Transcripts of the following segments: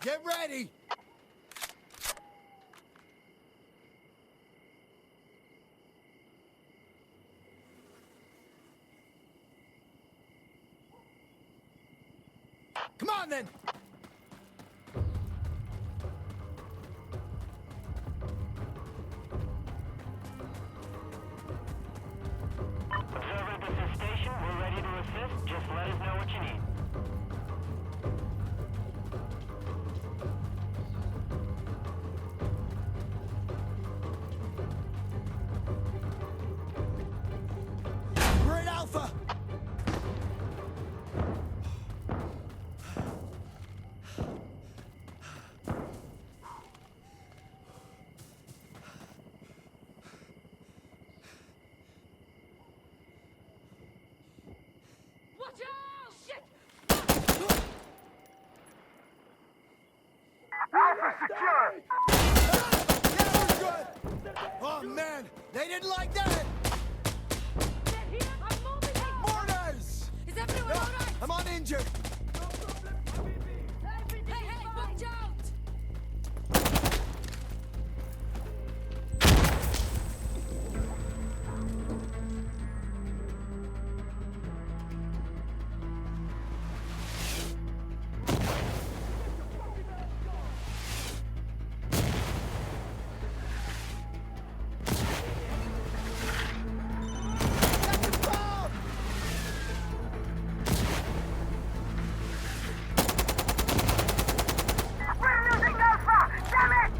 Get ready! Come on, then! Observer, this is Station. We're ready to assist. Just let us know what you need. We're in Alpha! Watch out! Shit! Alpha secure! That was good! Oh, man! They didn't like that! They're here! I'm moving out! Mortars! Is everyone alright? I'm uninjured! Hey, hey, watch out! That's a bomb! We're losing Alpha! Damn it!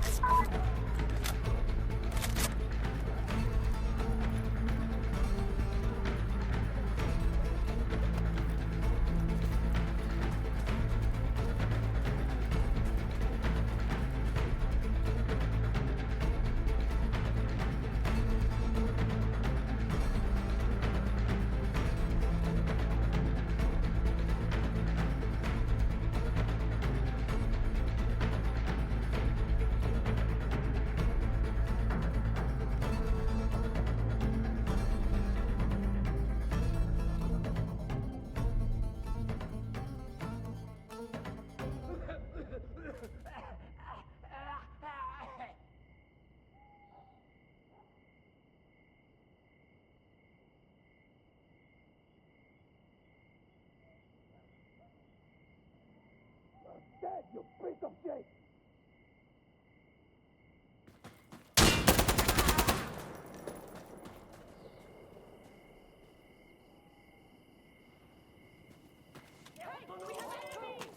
Dead, you piece of shit! Hey, we have enemies!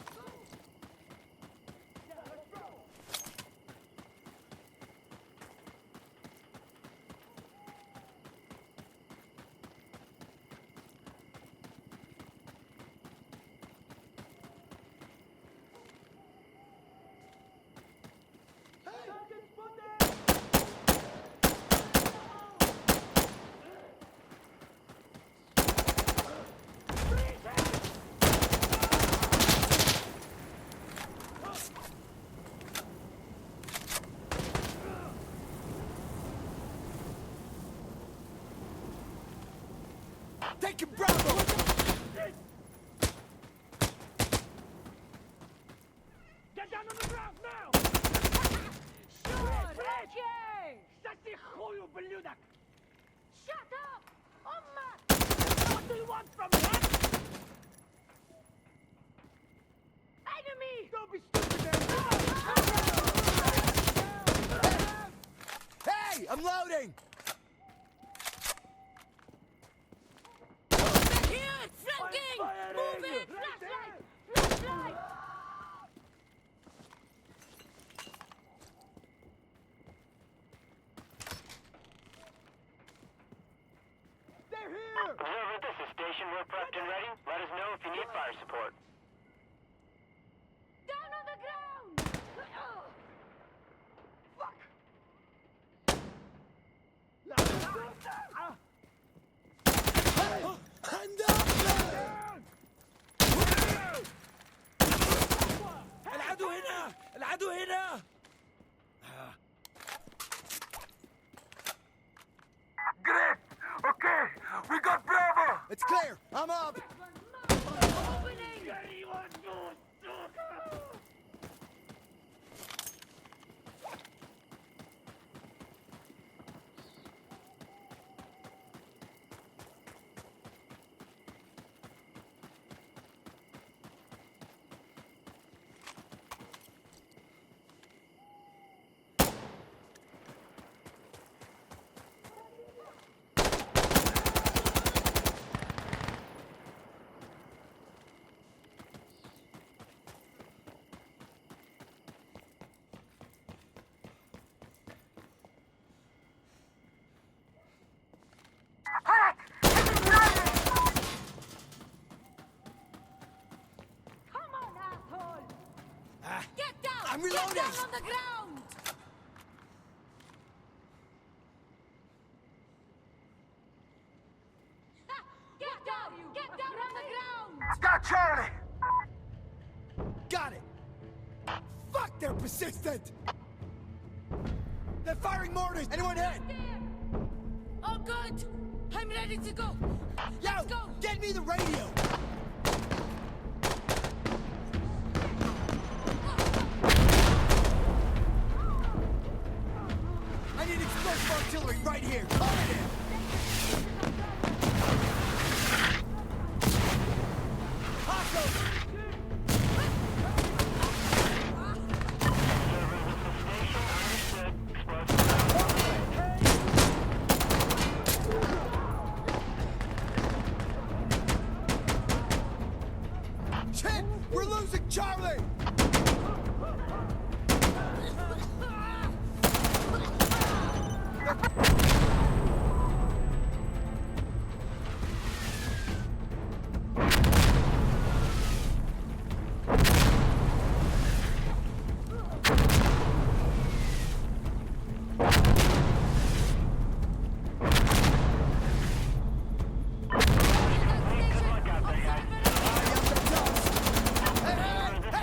Taking Bravo! Get down on the ground now! Sure! Okay! Сосни хуй, ублюдок! Shut up! 엄마! What do you want from me, huh? Enemy! Don't be stupid, man! Hey! I'm loading! They're here! Flanking! firing! Move it! Right Flashlight! Flashlight! They're here! Observer, this is Station. We're prepped and ready. Let us know if you need fire support. Down on the ground! Fuck! Hand up there! العدو هنا! العدو هنا! Great! Okay, we got Bravo! It's clear! I'm up! Opening! I'm Get reloading! down on the ground! Ha! Get down! Get down on the ground! Got Charlie! Got it! Fuck, they're persistent! They're firing mortars! Anyone hit? There! Oh, good! I'm ready to go! Yo! Let's go! Get me the radio! I need explosive artillery right here! Call it in! Hostiles! Shit! We're losing Charlie!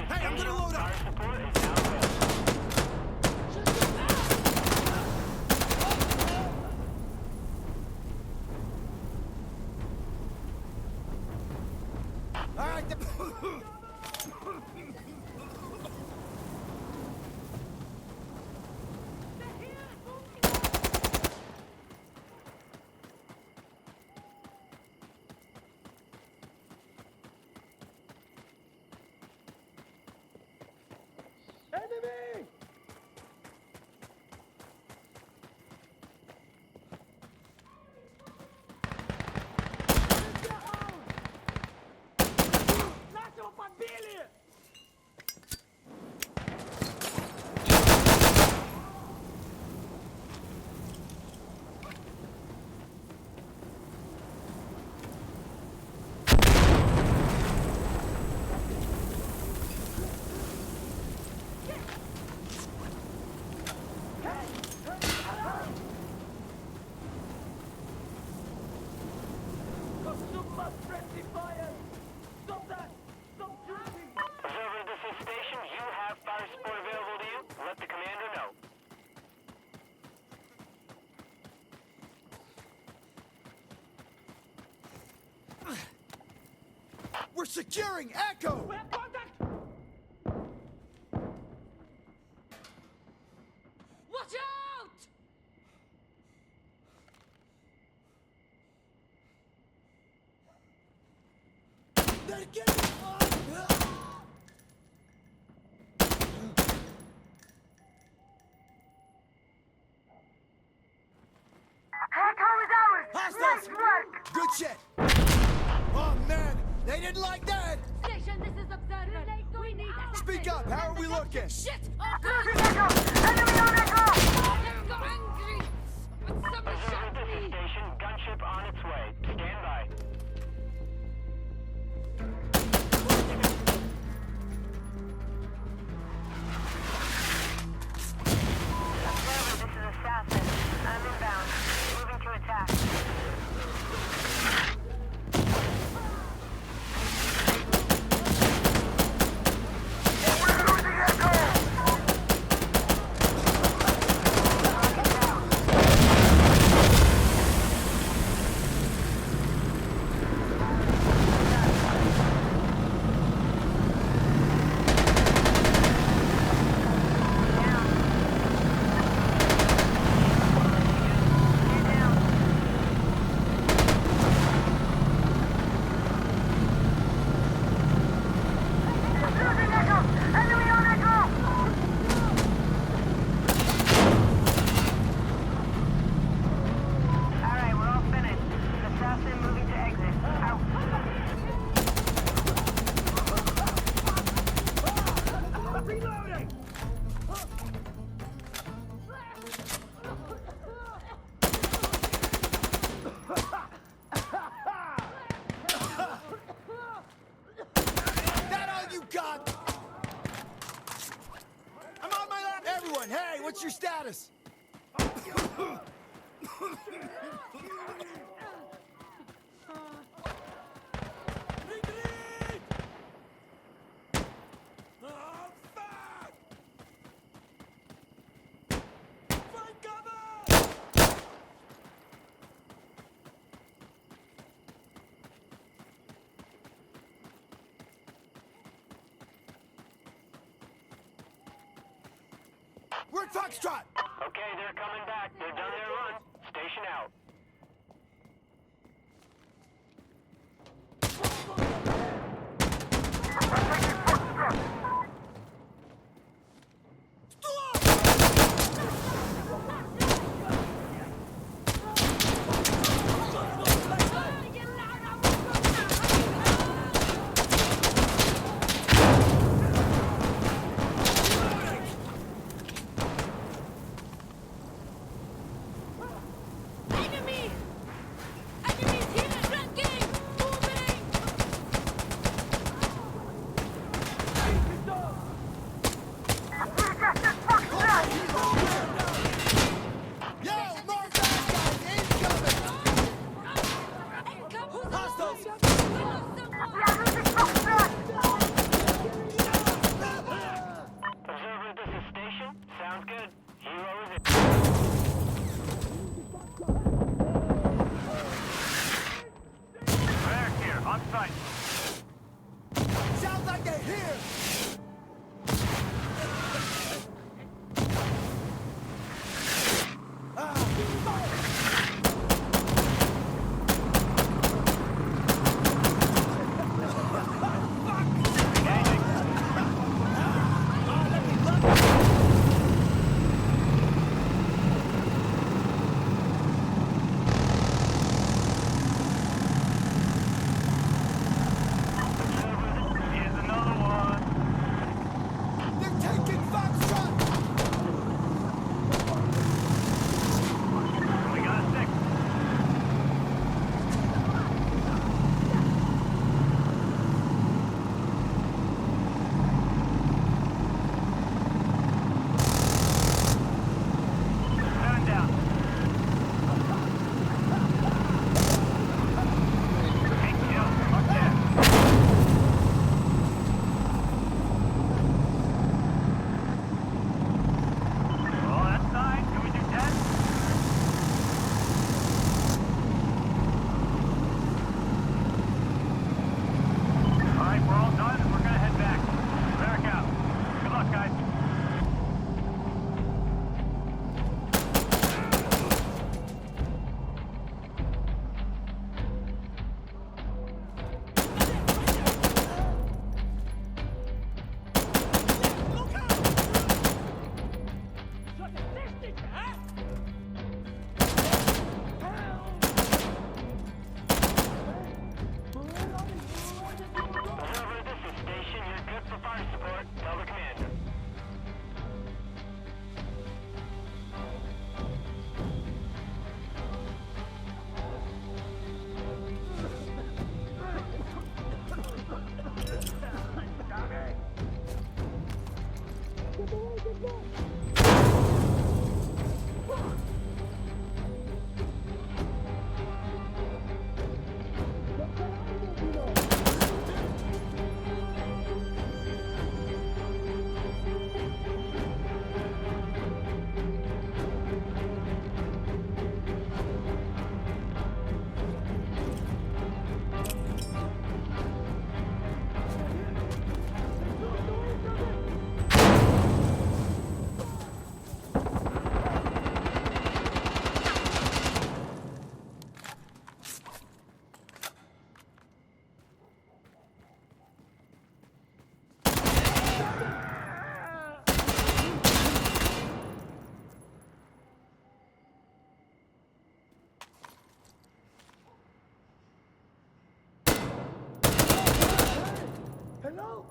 Hey, I'm gonna load up! All right, Enemy! Observer, this is station. You have fire support available to you. Let the commander know. We're securing Echo! Watch out! They're getting on! Hostiles! Good shit! Oh man, they didn't like that! Station, this is Observer. We need assistance. Speak up, how are we looking? Shit! Oh, God! They've got angry! Somebody Observer, shot this is me! station. Gunship on its way. Stand by. Observer, this is Assassin. I'm inbound. Moving to attack. status? We're Foxtrot! Okay, they're coming back. They're done their run. Station out. Enemy! Enemies here! Flanking! Moving! Yo, more bad guys incoming! Hostiles! Observer, this is station. Sounds good. Hero is it. Barracks here, on site. Sounds like they're here! Here's another one. They're taking Foxtrot! We got a six. Seven down. Big kill. Up there. Oh, that's nice. Can we do 10? All right, we're all done and we're gonna head back. Back out. Good luck, guys. Observer, this is station. You're good for fire support. Tell the commander. Hello?